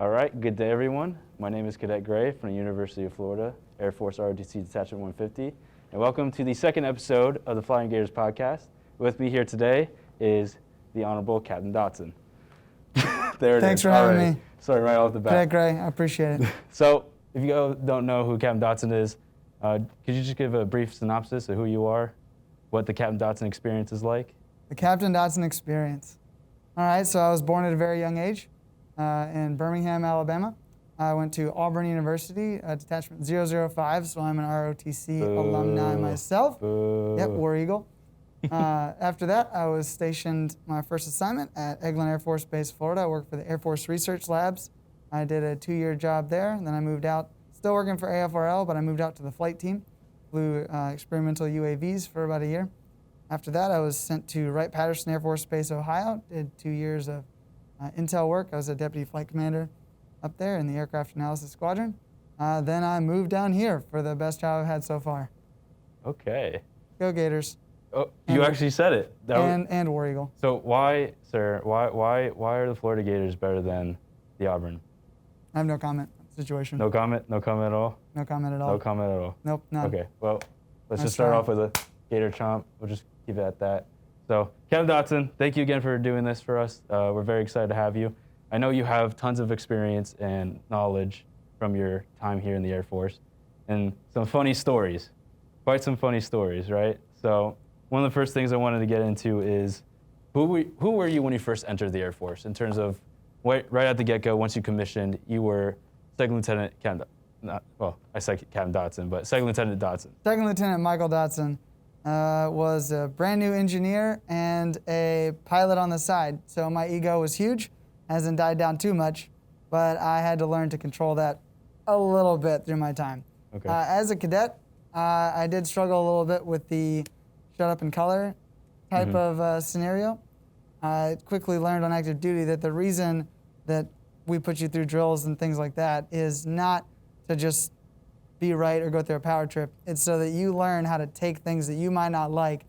All right, good day everyone. My name is Cadet Gray from the University of Florida, Air Force ROTC Detachment 150, and welcome to the second episode of the Flying Gators podcast. With me here today is the Honorable Captain Dotson. There it is. Thanks for having me. Sorry, right off the bat. Cadet Gray, I appreciate it. So, if you don't know who Captain Dotson is, could you just give a brief synopsis of who you are, what the Captain Dotson experience is like? The Captain Dotson experience. All right, so I was born at a very young age in Birmingham, Alabama. I went to Auburn University, Detachment 005, so I'm an ROTC alumni myself. Boo. Yep, War Eagle. After that, I was stationed my first assignment at Eglin Air Force Base, Florida. I worked for the Air Force Research Labs. I did a 2-year job there, and then I moved out, still working for AFRL, but I moved out to the flight team, flew experimental UAVs for about a year. After that, I was sent to Wright-Patterson Air Force Base, Ohio, did 2 years of intel work. I was a deputy flight commander up there in the Aircraft Analysis Squadron. Then I moved down here for the best job I've had so far. Okay. Go Gators. Oh, you actually said it. And War Eagle. So why, sir, why are the Florida Gators better than the Auburn? I have no comment on the situation. No comment? No comment at all? No comment at all. No comment at all? Nope, none. Okay, well, let's Nice just start try. off with a Gator chomp. We'll just keep it at that. So, Captain Dotson, thank you again for doing this for us. We're very excited to have you. I know you have tons of experience and knowledge from your time here in the Air Force, and some funny stories, quite some funny stories, right? So, one of the first things I wanted to get into is, who were you when you first entered the Air Force? In terms of, right at the get-go, once you commissioned, you were Second Lieutenant Captain, I said Captain Dotson, but Second Lieutenant Dotson. Second Lieutenant Michael Dotson was a brand new engineer and a pilot on the side. So my ego was huge, hasn't died down too much, but I had to learn to control that a little bit through my time. Okay. As a cadet, I did struggle a little bit with the shut up and color type of scenario. I quickly learned on active duty that the reason that we put you through drills and things like that is not to just be right or go through a power trip. It's so that you learn how to take things that you might not like,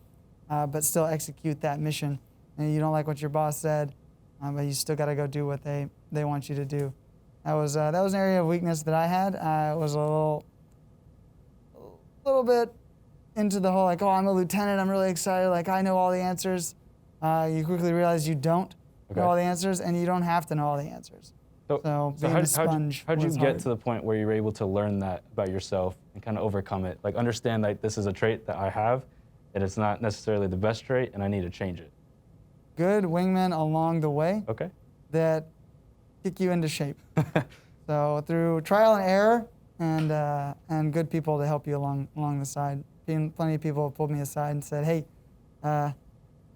but still execute that mission. And you don't like what your boss said, but you still got to go do what they want you to do. That was an area of weakness that I had. I was a little bit into the whole, like, oh, I'm a lieutenant, I'm really excited, like, I know all the answers. You quickly realize you don't know all the answers, and you don't have to know all the answers. So being a sponge how'd you was get hard. to the point where you were able to learn that about yourself and kind of overcome it? Like, understand that this is a trait that I have, and it's not necessarily the best trait, and I need to change it. Good wingmen along the way Okay. that kick you into shape. So through trial and error and good people to help you along the side. Plenty of people have pulled me aside and said, hey,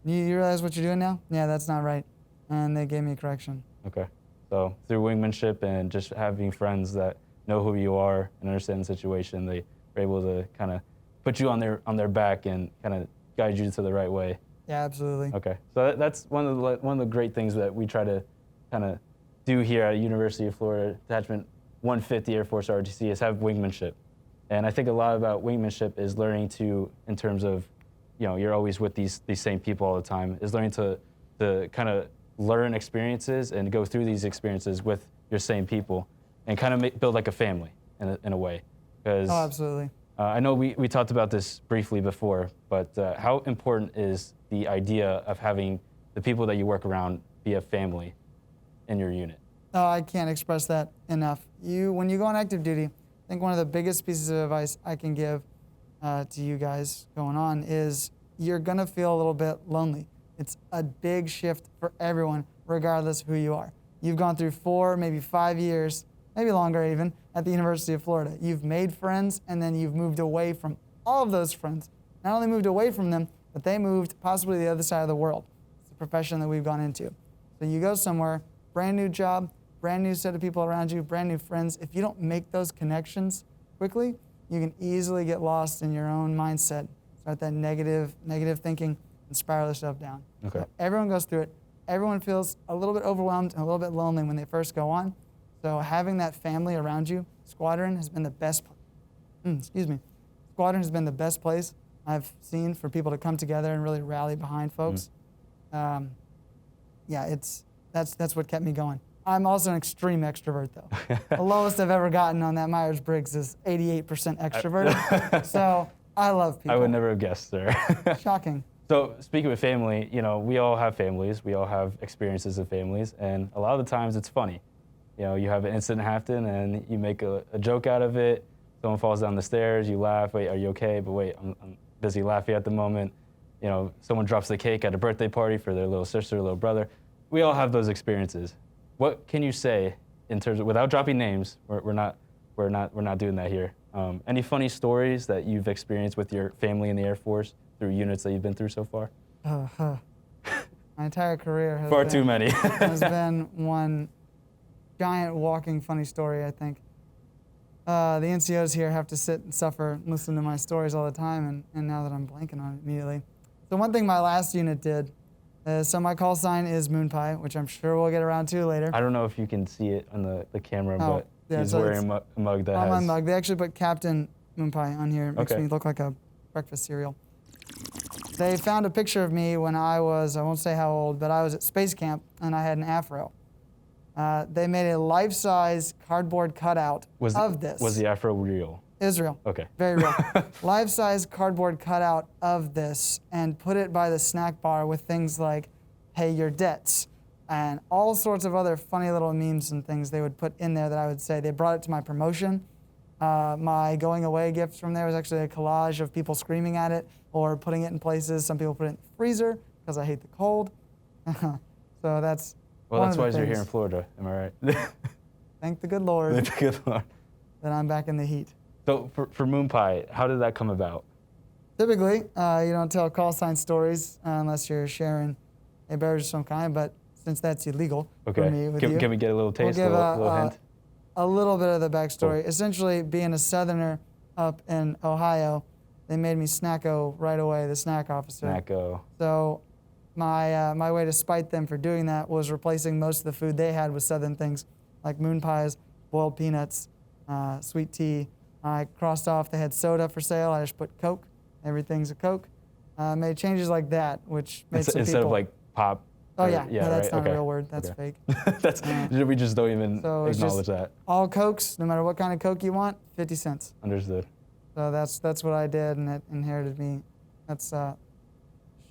you realize what you're doing now? Yeah, that's not right. And they gave me a correction. Okay. So through wingmanship and just having friends that know who you are and understand the situation, they are able to kind of put you on their back and kind of guide you to the right way. Yeah, absolutely. Okay. So that's one of the great things that we try to kind of do here at University of Florida Detachment 150 Air Force ROTC is have wingmanship. And I think a lot about wingmanship is learning to, in terms of, you're always with these same people all the time, is learning to kind of learn experiences and go through these experiences with your same people and kind of build like a family in a way. Because absolutely. I know we talked about this briefly before, but how important is the idea of having the people that you work around be a family in your unit? Oh, I can't express that enough. When you go on active duty, I think one of the biggest pieces of advice I can give to you guys going on is you're going to feel a little bit lonely. It's a big shift for everyone, regardless of who you are. You've gone through 4, maybe 5 years, maybe longer even, at the University of Florida. You've made friends, and then you've moved away from all of those friends. Not only moved away from them, but they moved possibly to the other side of the world. It's the profession that we've gone into. So you go somewhere, brand new job, brand new set of people around you, brand new friends. If you don't make those connections quickly, you can easily get lost in your own mindset, start that negative thinking, and spiral yourself down. Okay. So everyone goes through it. Everyone feels a little bit overwhelmed and a little bit lonely when they first go on. So having that family around you, Squadron has been the best. Squadron has been the best place I've seen for people to come together and really rally behind folks. Yeah, that's what kept me going. I'm also an extreme extrovert, though. The lowest I've ever gotten on that Myers-Briggs is 88% extroverted. So I love people. I would never have guessed, sir. Shocking. So speaking of family, we all have families. We all have experiences of families, and a lot of the times it's funny. You have an incident happen, and you make a joke out of it. Someone falls down the stairs, you laugh. Wait, are you okay? But wait, I'm busy laughing at the moment. Someone drops the cake at a birthday party for their little sister, little brother. We all have those experiences. What can you say in terms of, without dropping names? We're not doing that here. Any funny stories that you've experienced with your family in the Air Force through units that you've been through so far? My entire career has Far too many. has been one giant walking funny story, I think. The NCOs here have to sit and suffer and listen to my stories all the time, and now that I'm blanking on it immediately. So one thing my last unit did, so my call sign is Moonpie, which I'm sure we'll get around to later. I don't know if you can see it on the camera, but yeah, he's so wearing a mug that on has... my mug. They actually put Captain Moonpie on here. It makes Okay. me look like a breakfast cereal. They found a picture of me when I won't say how old, but I was at space camp and I had an afro. They made a life-size cardboard cutout of this. Was the afro real? Israel. Okay. Very real. Life-size cardboard cutout of this and put it by the snack bar with things like, pay your debts, and all sorts of other funny little memes and things they would put in there that I would say. They brought it to my promotion. My going away gift from there was actually a collage of people screaming at it or putting it in places. Some people put it in the freezer because I hate the cold. So that's Well, one that's of why the you're here in things. Florida. Am I right? Thank the good Lord Thank the good Lord. that I'm back in the heat. So for Moonpie, how did that come about? Typically, you don't tell call sign stories unless you're sharing a beverage of some kind, but since that's illegal for me with you, Can we get a little taste, we'll give a little hint? a little bit of the backstory. Cool. Essentially, being a Southerner up in Ohio, they made me Snacko right away, the snack officer. Snacko. So my way to spite them for doing that was replacing most of the food they had with Southern things, like moon pies, boiled peanuts, sweet tea. I crossed off they had soda for sale. I just put Coke. Everything's a Coke. Made changes like that, which made some Instead people... of like pop. Oh or- yeah, no, that's right? not Okay. a real word. That's Okay. fake. That's we just don't even So it's acknowledge just that. all Cokes, no matter what kind of Coke you want, 50 cents. Understood. So that's what I did, and it inherited me. That's a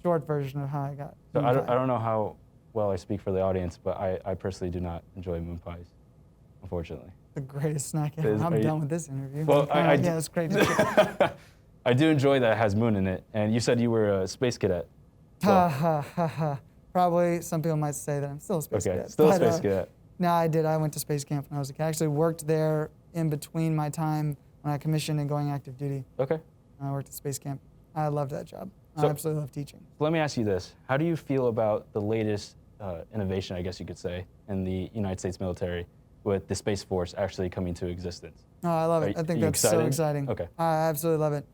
short version of how I got. So I Moonpie. don't know how well I speak for the audience, but I personally do not enjoy moon pies, unfortunately. The greatest snack Are ever. I'm you- done with this interview. Well, I yeah, it's great. To I do enjoy that it has moon in it, and you said you were a space cadet. ha ha ha ha. Probably some people might say that I'm still a space Okay, cadet. still a but, space cadet. No, I did. I went to space camp when I was a kid. I actually worked there in between my time when I commissioned and going active duty. Okay. I worked at space camp. I loved that job. So- I absolutely love teaching. Let me ask you this. How do you feel about the latest innovation, I guess you could say, in the United States military with the Space Force actually coming to existence? Oh, I love it. I Are think you that's so excited? exciting. Okay. I absolutely love it.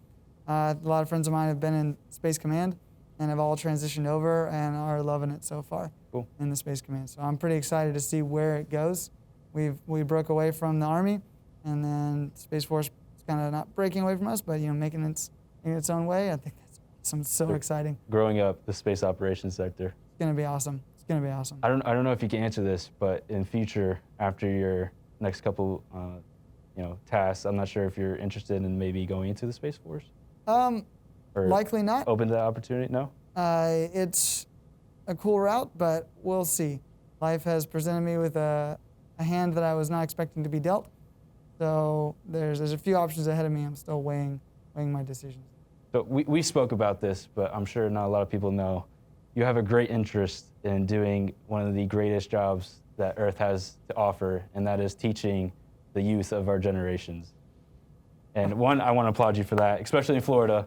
A lot of friends of mine have been in Space Command and have all transitioned over and are loving it so far Cool. in the Space Command. So I'm pretty excited to see where it goes. We broke away from the Army, and then Space Force is kind of not breaking away from us, but making its own way. I think that's awesome. It's so Sure. exciting. Growing up, the space operations sector. It's gonna be awesome. It's gonna be awesome. I don't know if you can answer this, but in future, after your next couple, tasks, I'm not sure if you're interested in maybe going into the Space Force or Likely not. open to that opportunity. No. It's a cool route, but we'll see. Life has presented me with a hand that I was not expecting to be dealt. So there's a few options ahead of me. I'm still weighing my decisions. So we spoke about this, but I'm sure not a lot of people know. You have a great interest in doing one of the greatest jobs that Earth has to offer, and that is teaching the youth of our generations. And one, I want to applaud you for that, especially in Florida.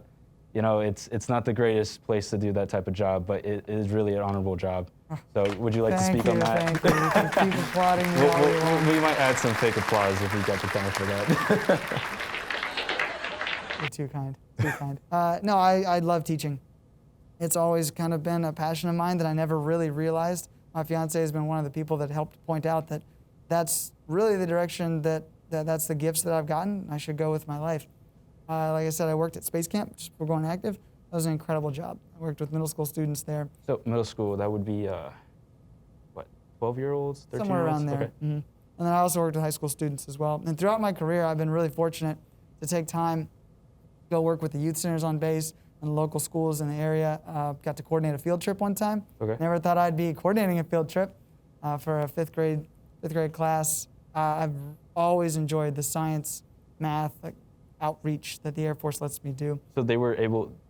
It's not the greatest place to do that type of job, but it is really an honorable job. So would you like to speak on that? Thank you. You can keep applauding me all you want. We might add some fake applause if we got the time for that. You're too kind. Too kind. No, I love teaching. It's always kind of been a passion of mine that I never really realized. My fiance has been one of the people that helped point out that that's really the direction that's the gifts that I've gotten. I should go with my life. Like I said, I worked at space camp just before going active. That was an incredible job. I worked with middle school students there. So middle school, that would be, 12-year-olds, 13-year-olds? Somewhere around there. Okay. And then I also worked with high school students as well. And throughout my career, I've been really fortunate to take time, go work with the youth centers on base and local schools in the area. Got to coordinate a field trip one time. Okay. Never thought I'd be coordinating a field trip for a fifth grade class. I've always enjoyed the science, math, outreach that the Air Force lets me do. So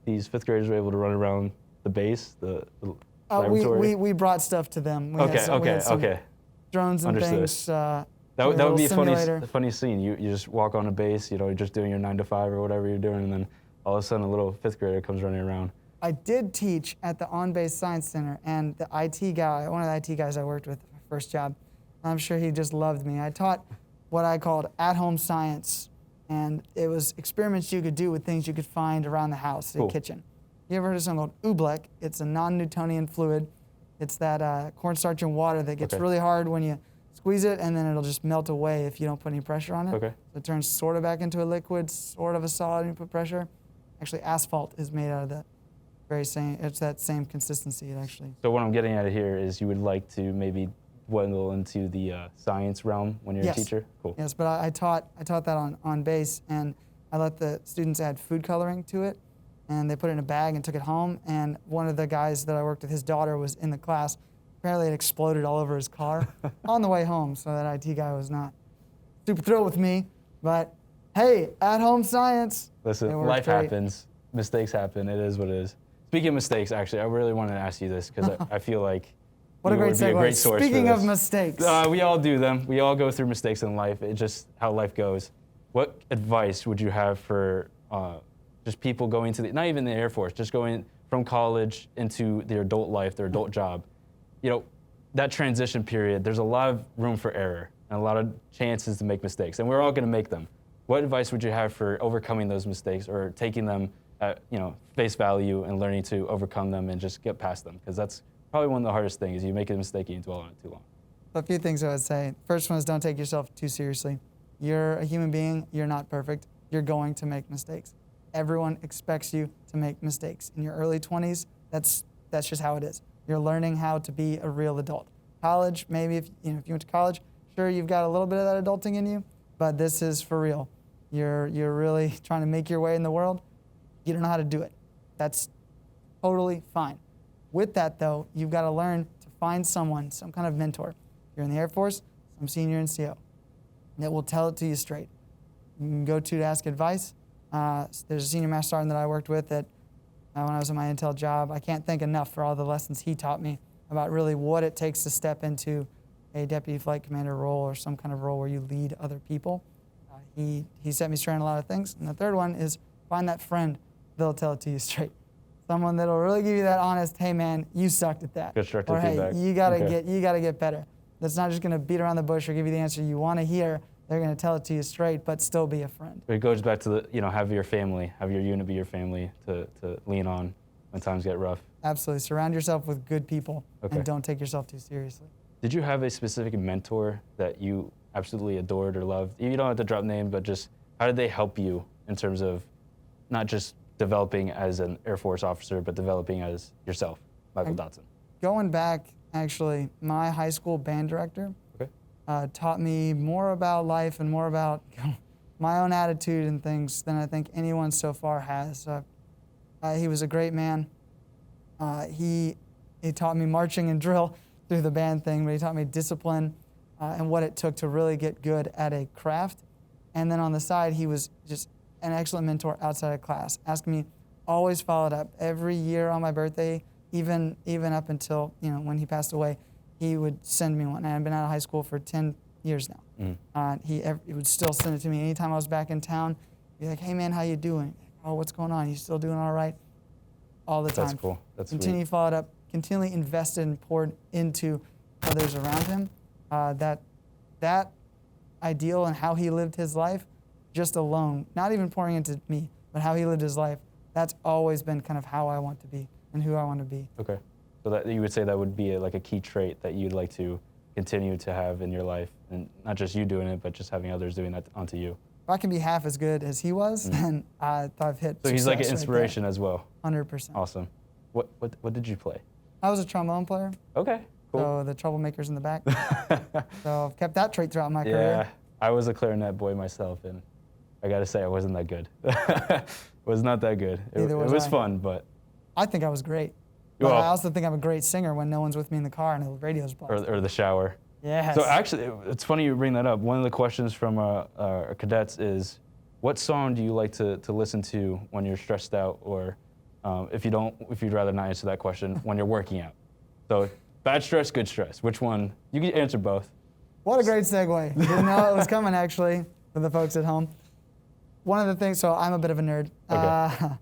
these fifth graders were able to run around the base, the laboratory? We brought stuff to them. We Okay, had some okay. drones and Understood. things. That would be a simulator. funny scene. You just walk on a base, you're just doing your 9 to 5 or whatever you're doing, and then all of a sudden a little fifth grader comes running around. I did teach at the on-base science center, and the IT guy, one of the IT guys I worked with, my first job, I'm sure he just loved me. I taught what I called at-home science, and it was experiments you could do with things you could find around the house, the kitchen. You ever heard of something called oobleck? It's a non-Newtonian fluid. It's that cornstarch and water that gets really hard when you squeeze it, and then it'll just melt away if you don't put any pressure on it. Okay. So it turns sort of back into a liquid, sort of a solid when you put pressure. Actually, asphalt is made out of that very same, it's that same consistency, actually. So what I'm getting at here is you would like to maybe dwindle into the science realm when you're a teacher? Cool. Yes, but I taught that on base, and I let the students add food coloring to it, and they put it in a bag and took it home, and one of the guys that I worked with, his daughter was in the class. Apparently it exploded all over his car on the way home, so that IT guy was not super thrilled with me, but hey, at-home science. Listen, life happens, mistakes happen, it is what it is. Speaking of mistakes, actually, I really wanted to ask you this because I feel like what a great would be segue. a great source Speaking for of this. mistakes. We all do them. We all go through mistakes in life. It's just how life goes. What advice would you have for just people going to not even the Air Force, just going from college into their adult life, their adult job? That transition period, there's a lot of room for error and a lot of chances to make mistakes, and we're all going to make them. What advice would you have for overcoming those mistakes or taking them at face value and learning to overcome them and just get past them? Because that's probably one of the hardest things. You make a mistake and you dwell on it too long. A few things I would say. First one is don't take yourself too seriously. You're a human being. You're not perfect. You're going to make mistakes. Everyone expects you to make mistakes. In your early 20s, that's just how it is. You're learning how to be a real adult. College, maybe if you went to college, sure, you've got a little bit of that adulting in you, but this is for real. You're really trying to make your way in the world. You don't know how to do it. That's totally fine. With that, though, you've got to learn to find someone, some kind of mentor. If you're in the Air Force, some senior NCO that will tell it to you straight. You can go to ask advice. There's a senior master sergeant that I worked with that when I was in my intel job, I can't thank enough for all the lessons he taught me about really what it takes to step into a deputy flight commander role or some kind of role where you lead other people. He set me straight on a lot of things. And the third one is find that friend that'll tell it to you straight. Someone that'll really give you that honest, hey man, you sucked at that. Constructive or hey, feedback. you gotta get better. That's not just gonna beat around the bush or give you the answer you want to hear. They're gonna tell it to you straight, but still be a friend. It goes back to have your family, have your unit be your family to lean on when times get rough. Absolutely. Surround yourself with good people and don't take yourself too seriously. Did you have a specific mentor that you absolutely adored or loved? You don't have to drop names, but just how did they help you in terms of not just developing as an Air Force officer, but developing as yourself, Michael Dotson? Going back, actually, my high school band director taught me more about life and more about my own attitude and things than I think anyone so far has. He was a great man. He taught me marching and drill through the band thing, but he taught me discipline and what it took to really get good at a craft. And then on the side, he was just an excellent mentor outside of class, asking me, always followed up. Every year on my birthday, even up until when he passed away, he would send me one. And I've been out of high school for 10 years now. He would still send it to me anytime I was back in town. He'd be like, hey man, how you doing? Oh, what's going on? You still doing all right? All the time. That's cool. That's Continually followed up, continually invested and poured into others around him. That ideal and how he lived his life, just alone, not even pouring into me, but how he lived his life, that's always been kind of how I want to be and who I want to be. Okay. So that you would say that would be a key trait that you'd like to continue to have in your life, and not just you doing it, but just having others doing that onto you. If I can be half as good as he was, then I've hit So he's like an success inspiration as well. 100%. Awesome. What did you play? I was a trombone player. Okay, Cool. So the troublemakers in the back. So I've kept that trait throughout my Yeah, career. I was a clarinet boy myself, and I got to say I wasn't that good. Was not that good. Neither was it was I. fun, but. I think I was great. But Well, I also think I'm a great singer when no one's with me in the car and the radio's blasting. or the shower. Yes. So actually, it's funny you bring that up. One of the questions from our cadets is, what song do you like to listen to when you're stressed out, or if you'd rather not answer that question, when you're working out? So bad stress, good stress. Which one? You can answer both. What a great segue. Didn't know it was coming, actually, for the folks at home. One of the things, so I'm a bit of a nerd. Okay.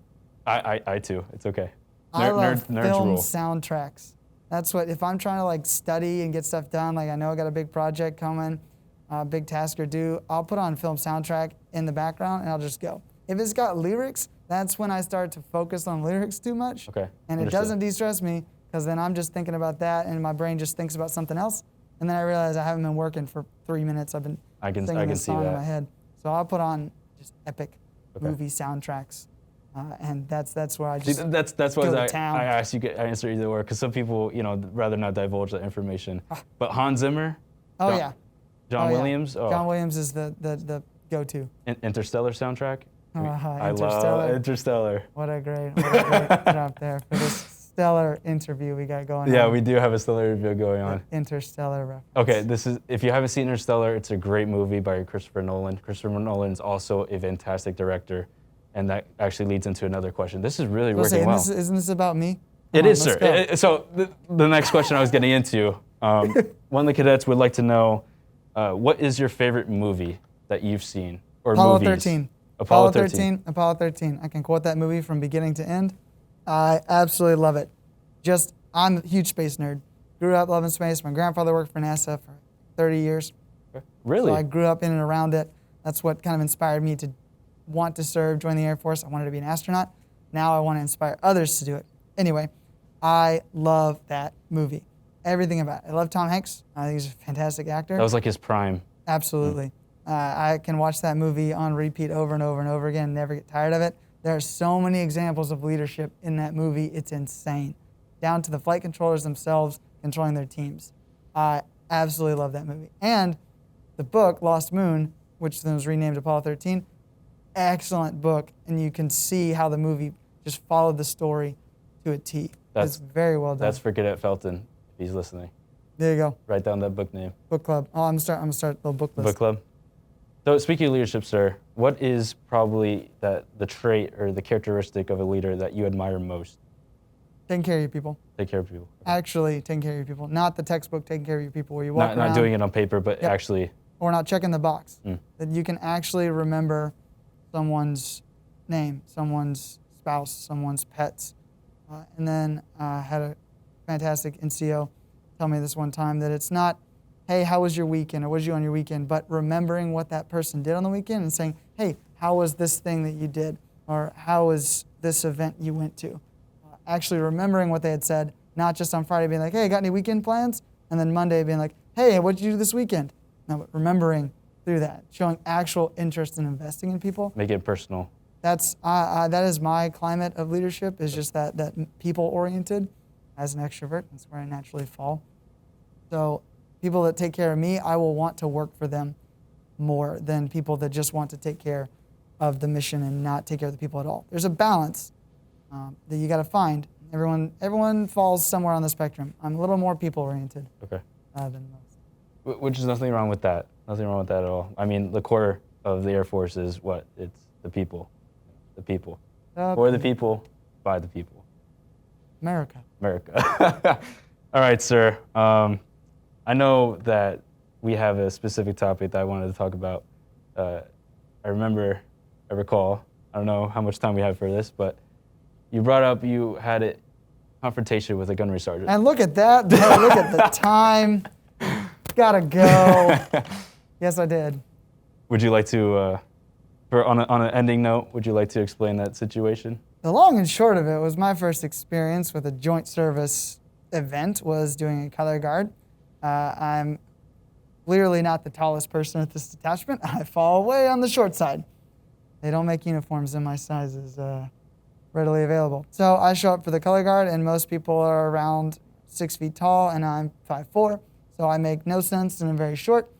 I too. It's okay. I love nerds film rule. soundtracks. That's what, if I'm trying to like study and get stuff done, like I know I got a big project coming, big task or due, I'll put on film soundtrack in the background and I'll just go. If it's got lyrics, that's when I start to focus on lyrics too much. Okay. And it Understood. doesn't de-stress me because then I'm just thinking about that and my brain just thinks about something else. And then I realize I haven't been working for 3 minutes. I've been singing this song in my head. So I'll put on just epic movie soundtracks. And that's where I just that's why go to I town. asked you I answer either or, because some people rather not divulge that information. But Hans Zimmer, Oh John, yeah, John Oh, yeah. Williams, John Williams is the go-to. Interstellar soundtrack. I Interstellar. love Interstellar. What a great drop there for this stellar interview we got going on. Yeah, we do have a stellar review going on. Interstellar reference. Okay, if you haven't seen Interstellar, it's a great movie by Christopher Nolan. Christopher Nolan is also a fantastic director, and that actually leads into another question. This is really working well. Isn't this about me? It is, sir. So the next question I was getting into, one of the cadets would like to know, what is your favorite movie that you've seen, or Apollo movies? 13. Apollo 13. Apollo 13. I can quote that movie from beginning to end. I absolutely love it. I'm a huge space nerd. Grew up loving space. My grandfather worked for NASA for 30 years. Really? So I grew up in and around it. That's what kind of inspired me to want to serve, join the Air Force. I wanted to be an astronaut. Now I want to inspire others to do it. Anyway, I love that movie. Everything about it. I love Tom Hanks. I think he's a fantastic actor. That was like his prime. Absolutely. I can watch that movie on repeat over and over and over again, never get tired of it. There are so many examples of leadership in that movie. It's insane. Down to the flight controllers themselves controlling their teams. I absolutely love that movie. And the book, Lost Moon, which then was renamed Apollo 13, excellent book. And you can see how the movie just followed the story to a T. It's very well done. That's for Cadet Felton, if he's listening. There you go. Write down that book name. Book club. Oh, I'm gonna start the book list. Book club. So speaking of leadership, sir, what is probably the trait or the characteristic of a leader that you admire most? Taking care of your people. Take care of people. Actually taking care of your people. Not the textbook taking care of your people where you walk around. Not doing it on paper, but Yep. actually. Or not checking the box. That you can actually remember someone's name, someone's spouse, someone's pets. And then I had a fantastic NCO tell me this one time that it's not, hey, how was your weekend, or what did you do on your weekend, but remembering what that person did on the weekend and saying, hey, how was this thing that you did, or how was this event you went to? Actually remembering what they had said, not just on Friday being like, hey, got any weekend plans? And then Monday being like, hey, what did you do this weekend? No, but remembering through that, showing actual interest in investing in people. Make it personal. That is my climate of leadership, is just that people-oriented. As an extrovert, that's where I naturally fall. So people that take care of me, I will want to work for them more than people that just want to take care of the mission and not take care of the people at all. There's a balance that you got to find. Everyone falls somewhere on the spectrum. I'm a little more people-oriented than most. Which is nothing wrong with that. Nothing wrong with that at all. I mean, the core of the Air Force is what? It's the people. The people. For the people, by the people. America. All right, sir. I know that we have a specific topic that I wanted to talk about. I recall, I don't know how much time we have for this, but you brought up you had a confrontation with a gunnery sergeant. And look at that. Look at the time. Gotta go. Yes, I did. Would you like to, on an ending note, would you like to explain that situation? The long and short of it was my first experience with a joint service event was doing a color guard. I'm clearly not the tallest person at this detachment. I fall way on the short side. They don't make uniforms in my sizes readily available. So I show up for the color guard, and most people are around 6 feet tall and I'm 5'4", so I make no sense and I'm very short.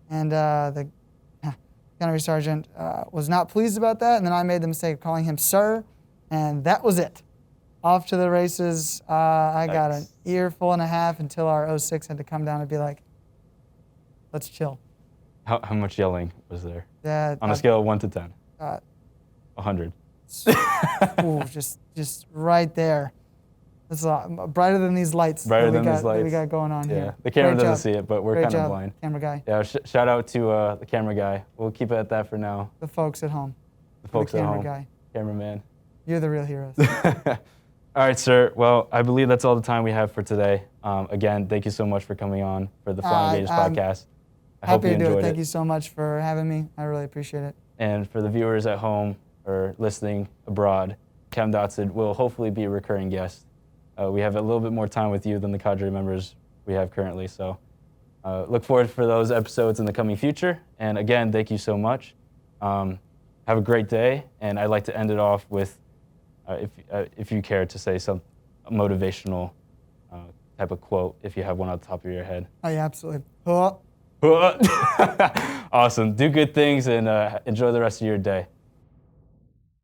And the gunnery sergeant was not pleased about that, and then I made the mistake of calling him sir, and that was it. Off to the races. I got an earful and a half until our 06 had to come down and be like, let's chill. How much yelling was there? On a I- scale of 1 to 10? 100. Ooh, just right there. It's a lot brighter than these lights. Brighter that than these lights. we got going on Yeah, here. the camera Great doesn't job. see it, but we're Great kind of job, blind. camera guy. Yeah, shout out to the camera guy. We'll keep it at that for now. The folks at home. The folks the at camera home. guy. Cameraman. You're the real heroes. All right, sir. Well, I believe that's all the time we have for today. Again, thank you so much for coming on for the Flying Gators I'm podcast. I hope Happy you to do enjoyed it. Thank you so much for having me. I really appreciate it. And for the viewers at home or listening abroad, Captain Dotson will hopefully be a recurring guest. We have a little bit more time with you than the cadre members we have currently. So look forward for those episodes in the coming future. And again, thank you so much. Have a great day. And I'd like to end it off with, if you care to say some motivational type of quote, if you have one on the top of your head. Oh, yeah, absolutely. Oh. Awesome. Do good things and enjoy the rest of your day.